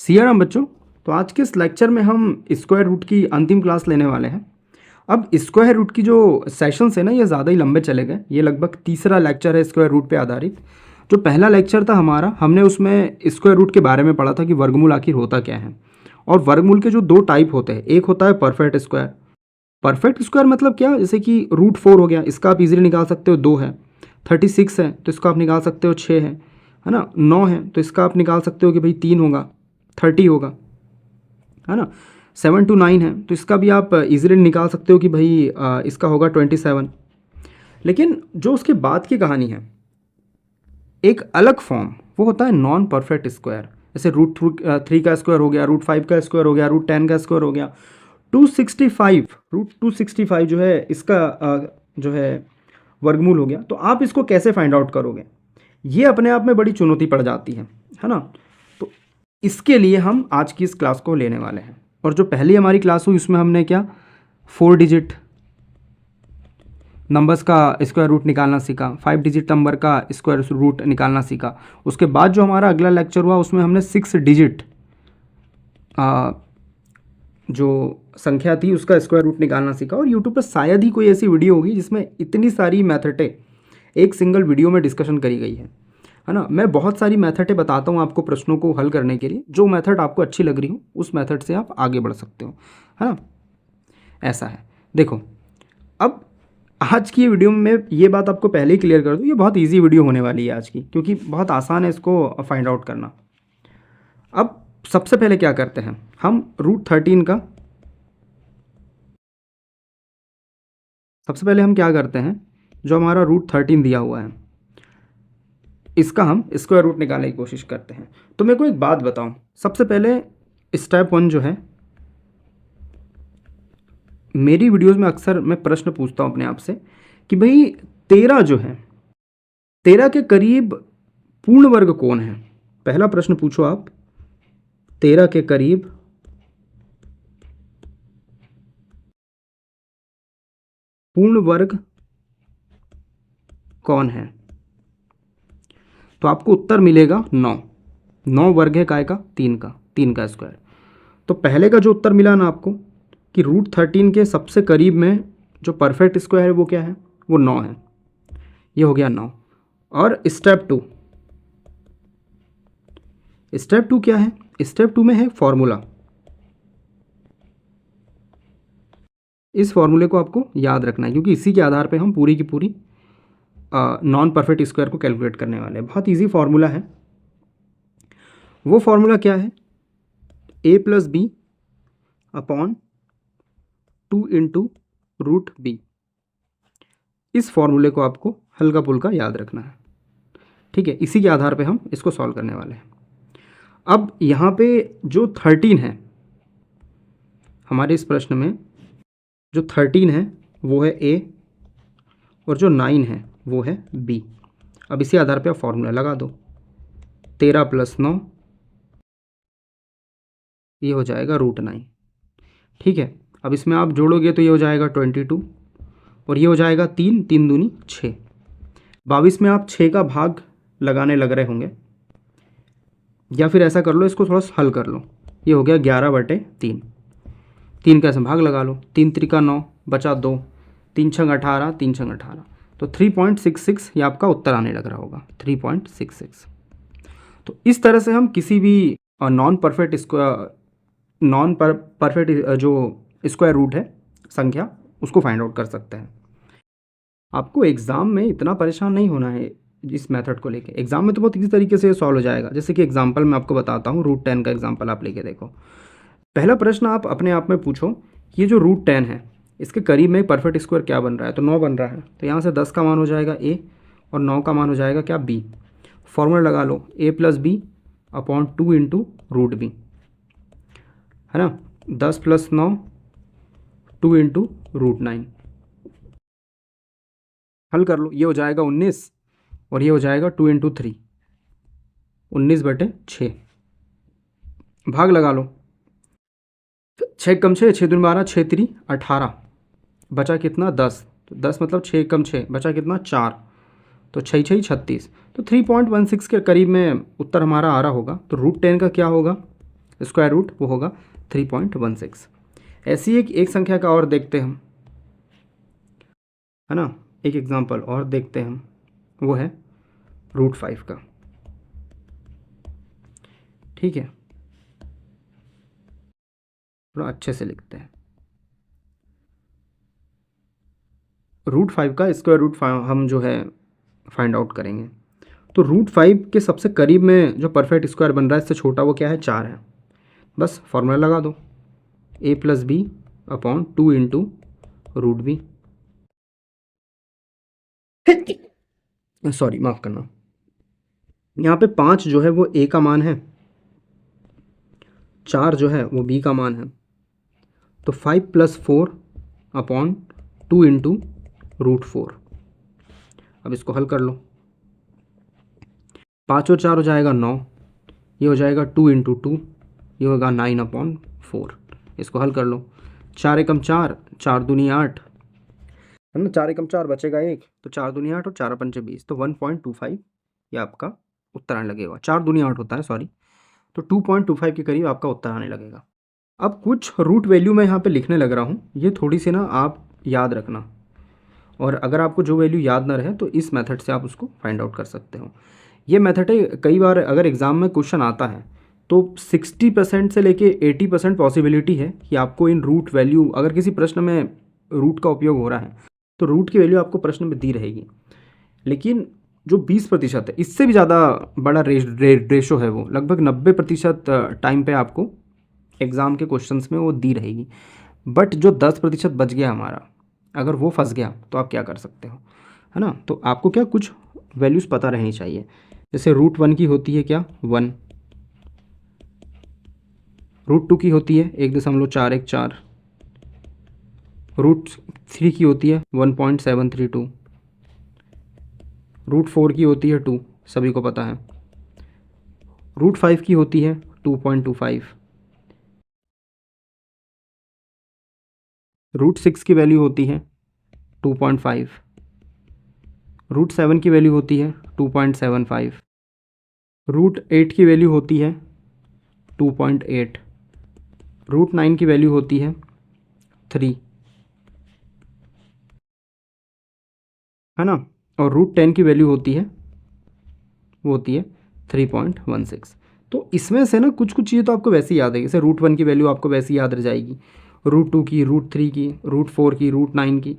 सियाराम बच्चों। तो आज के इस लेक्चर में हम स्क्वायर रूट की अंतिम क्लास लेने वाले हैं। अब स्क्वायर रूट की जो सेशंस है ना, ये ज़्यादा ही लंबे चले गए। ये लगभग तीसरा लेक्चर है स्क्वायर रूट पे आधारित। जो पहला लेक्चर था हमारा, हमने उसमें स्क्वायर रूट के बारे में पढ़ा था कि वर्गमूल आखिर होता क्या है। और वर्गमूल के जो दो टाइप होते हैं, एक होता है परफेक्ट स्क्वायर। परफेक्ट स्क्वायर मतलब क्या, जैसे कि रूट 4 हो गया, इसका आप इजीली निकाल सकते हो 2 है। 36 है तो इसको आप निकाल सकते हो 6 है ना। 9 है तो इसका आप निकाल सकते हो कि भाई 3 होगा, 30 होगा, है ना। 7 to 9 है तो इसका भी आप इजीली निकाल सकते हो कि भाई इसका होगा 27। लेकिन जो उसके बाद की कहानी है, एक अलग फॉर्म, वो होता है नॉन परफेक्ट स्क्वायर। जैसे रूट 3 का स्क्वायर हो गया, रूट 5 का स्क्वायर हो गया, रूट 10 का स्क्वायर हो गया, 265, रूट 265 जो है इसका जो है वर्गमूल हो गया। तो आप इसको कैसे फाइंड आउट करोगे, ये अपने आप में बड़ी चुनौती पड़ जाती है ना। तो इसके लिए हम आज की इस क्लास को लेने वाले हैं। और जो पहली हमारी क्लास हुई उसमें हमने क्या, 4 डिजिट नंबर्स का स्क्वायर रूट निकालना सीखा, 5 डिजिट नंबर का स्क्वायर रूट निकालना सीखा। उसके बाद जो हमारा अगला लेक्चर हुआ उसमें हमने 6 डिजिट जो संख्या थी उसका स्क्वायर रूट निकालना सीखा। और यूट्यूब पर शायद ही कोई ऐसी वीडियो होगी जिसमें इतनी सारी मैथडें एक सिंगल वीडियो में डिस्कशन करी गई है ना। मैं बहुत सारी मैथडें बताता हूँ आपको प्रश्नों को हल करने के लिए। जो मेथड आपको अच्छी लग रही हो उस मेथड से आप आगे बढ़ सकते हो, है ना। ऐसा है। देखो, अब आज की वीडियो में ये बात आपको पहले ही क्लियर कर दूँ, ये बहुत इजी वीडियो होने वाली है आज की, क्योंकि बहुत आसान है इसको फाइंड आउट करना। अब सबसे पहले क्या करते हैं, हम रूट 13 का, सबसे पहले हम क्या करते हैं, जो हमारा रूट 13 दिया हुआ है इसका हम स्क्वायर रूट निकालने की कोशिश करते हैं। तो मेरे को एक बात बताऊं, सबसे पहले स्टेप 1 जो है, मेरी वीडियोस में अक्सर मैं प्रश्न पूछता हूं अपने आप से कि भाई 13 जो है, 13 के करीब पूर्ण वर्ग कौन है। पहला प्रश्न पूछो आप, 13 के करीब पूर्ण वर्ग कौन है, तो आपको उत्तर मिलेगा 9। 9 वर्ग है काय का, 3 का, 3 का स्क्वायर। तो पहले का जो उत्तर मिला ना आपको कि रूट 13 के सबसे करीब में जो परफेक्ट स्क्वायर है वो क्या है, वो 9 है। ये हो गया 9। और स्टेप टू क्या है, स्टेप 2 में है फॉर्मूला। इस फॉर्मूले को आपको याद रखना है, क्योंकि इसी के आधार पे हम पूरी की पूरी नॉन परफेक्ट स्क्वायर को कैलकुलेट करने वाले हैं। बहुत इजी फॉर्मूला है। वो फॉर्मूला क्या है, a+b/2 इंटू रूट बी। इस फॉर्मूले को आपको हल्का पुल्का याद रखना है, ठीक है। इसी के आधार पे हम इसको सॉल्व करने वाले हैं। अब यहाँ पे जो 13 है हमारे इस प्रश्न में, जो 13 है वो है ए और जो 9 है वो है बी। अब इसी आधार पे आप फॉर्मूला लगा दो, 13 + 9 ये हो जाएगा रूट 9, ठीक है। अब इसमें आप जोड़ोगे तो ये हो जाएगा 22 और ये हो जाएगा 3, 3 दूनी 6। 22 में आप 6 का भाग लगाने लग रहे होंगे, या फिर ऐसा कर लो, इसको थोड़ा सा हल कर लो। ये हो गया 11/3। 3 का ऐसे भाग लगा लो, 3 त्रिका 9 बचा 2, 3 छंग 18, 3 छंग 18, तो 3.66 ये आपका उत्तर आने लग रहा होगा, 3.66। तो इस तरह से हम किसी भी नॉन परफेक्ट जो स्क्वायर रूट है संख्या, उसको फाइंड आउट कर सकते हैं। आपको एग्ज़ाम में इतना परेशान नहीं होना है इस मेथड को लेके। एग्ज़ाम में तो बहुत इसी तरीके से सॉल्व हो जाएगा। जैसे कि एग्जांपल मैं आपको बताता हूँ, रूट 10 का एग्जांपल आप लेके देखो। पहला प्रश्न आप अपने आप में पूछो, ये जो रूट 10 है इसके करीब में परफेक्ट स्क्वायर क्या बन रहा है, तो 9 बन रहा है। तो यहाँ से 10 का मान हो जाएगा ए और 9 का मान हो जाएगा क्या, बी। फॉर्मूला लगा लो, a+b/2 इंटू रूट बी, है ना। 10 + 9 2 इंटू रूट 9, हल कर लो। ये हो जाएगा 19 और ये हो जाएगा 2 इंटू 3, 19/6। भाग लगा लो, 6 कम 6, 6 दूनी 12, 6 3 18, बचा कितना 10। तो 10 मतलब 6 कम 6 बचा कितना 4, तो 6 6 36। तो 3.16 के करीब में उत्तर हमारा आ रहा होगा। तो रूट 10 का क्या होगा, स्क्वायर रूट वो होगा 3.16। ऐसी एक संख्या का और देखते हैं हम, है ना, एक एग्जांपल और देखते हैं हम, वो है √5 का। ठीक है, थोड़ा अच्छे से लिखते हैं। √5 का स्क्वायर रूट हम जो है फाइंड आउट करेंगे। तो √5 के सबसे करीब में जो परफेक्ट स्क्वायर बन रहा है इससे छोटा वो क्या है, 4 है। बस फॉर्मूला लगा दो, a+b/2 इंटू √b। सॉरी, माफ़ करना, यहाँ पे 5 जो है वो a का मान है, 4 जो है वो b का मान है। तो 5+4/2 इंटू √4। अब इसको हल कर लो, 5 और 4 हो जाएगा 9, ये हो जाएगा 2 इंटू 2, ये होगा 9/4। इसको हल कर लो, 4 एकम 4, 4 दूनी 8, है ना, 4 एकम 4 बचेगा 1, तो 4 दूनी 8 और 4 पंचे 20, तो 1.25 ये आपका उत्तर आने लगेगा। 4 दूनी 8 होता है, सॉरी, तो 2.25 के करीब आपका उत्तर आने लगेगा। अब कुछ रूट वैल्यू मैं यहाँ पे लिखने लग रहा हूँ, ये थोड़ी सी ना आप याद रखना, और अगर आपको जो वैल्यू याद ना रहे तो इस मेथड से आप उसको फाइंड आउट कर सकते हो। ये मेथड है, कई बार अगर एग्ज़ाम में क्वेश्चन आता है तो 60% से लेके 80% पॉसिबिलिटी है कि आपको इन रूट वैल्यू, अगर किसी प्रश्न में रूट का उपयोग हो रहा है तो रूट की वैल्यू आपको प्रश्न में दी रहेगी, लेकिन जो 20% है इससे भी ज़्यादा बड़ा रेशो है, वो लगभग 90% टाइम पे आपको एग्ज़ाम के क्वेश्चंस में वो दी रहेगी। बट जो 10% बच गया हमारा, अगर वो फंस गया तो आप क्या कर सकते हो, है ना। तो आपको क्या कुछ वैल्यूज़ पता रहनी चाहिए, जैसे √1 की होती है क्या, 1, √2 की होती है 1.414, √3 की होती है 1.732, √4 की होती है 2, सभी को पता है, √5 की होती है 2.25, √6 की वैल्यू होती है 2.5, √7 की वैल्यू होती है 2.75, √8 की वैल्यू होती है 2.8, √9 की वैल्यू होती है 3, है ना, और √10 की वैल्यू होती है, वो होती है 3.16। तो इसमें से ना कुछ कुछ चीज़ें तो आपको वैसे ही याद है, जैसे √1 की वैल्यू आपको वैसे ही याद रह जाएगी, √2 की, √3 की, √4 की, √9 की,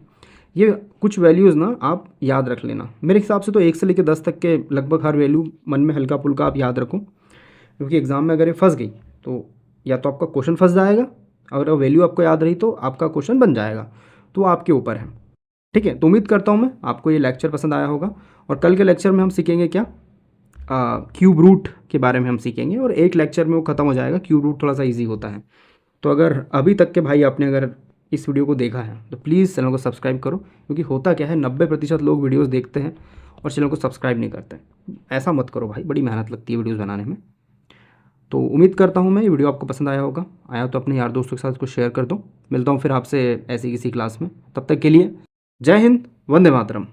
ये कुछ वैल्यूज़ ना आप याद रख लेना। मेरे हिसाब से तो 1 से लेकर 10 तक के लगभग हर वैल्यू मन में हल्का फुल्का आप याद रखो, क्योंकि एग्ज़ाम में अगर ये फंस गई तो या तो आपका क्वेश्चन फंस जाएगा, अगर वैल्यू आपको याद रही तो आपका क्वेश्चन बन जाएगा, तो आपके ऊपर है। ठीक है, तो उम्मीद करता हूँ मैं आपको ये लेक्चर पसंद आया होगा, और कल के लेक्चर में हम सीखेंगे क्या, क्यूब रूट के बारे में हम सीखेंगे, और एक लेक्चर में वो ख़त्म हो जाएगा। क्यूब रूट थोड़ा सा ईजी होता है। तो अगर अभी तक के भाई आपने अगर इस वीडियो को देखा है तो प्लीज़ चैनल को सब्सक्राइब करो, क्योंकि होता क्या है 90% लोग वीडियोस देखते हैं और चैनल को सब्सक्राइब नहीं करते। ऐसा मत करो भाई, बड़ी मेहनत लगती है वीडियोस बनाने में। तो उम्मीद करता हूँ मैं ये वीडियो आपको पसंद आया होगा, आया तो अपने यार दोस्तों के साथ इसको शेयर कर दो। मिलता हूँ फिर आपसे ऐसी किसी क्लास में, तब तक के लिए जय हिंद, वंदे मातरम।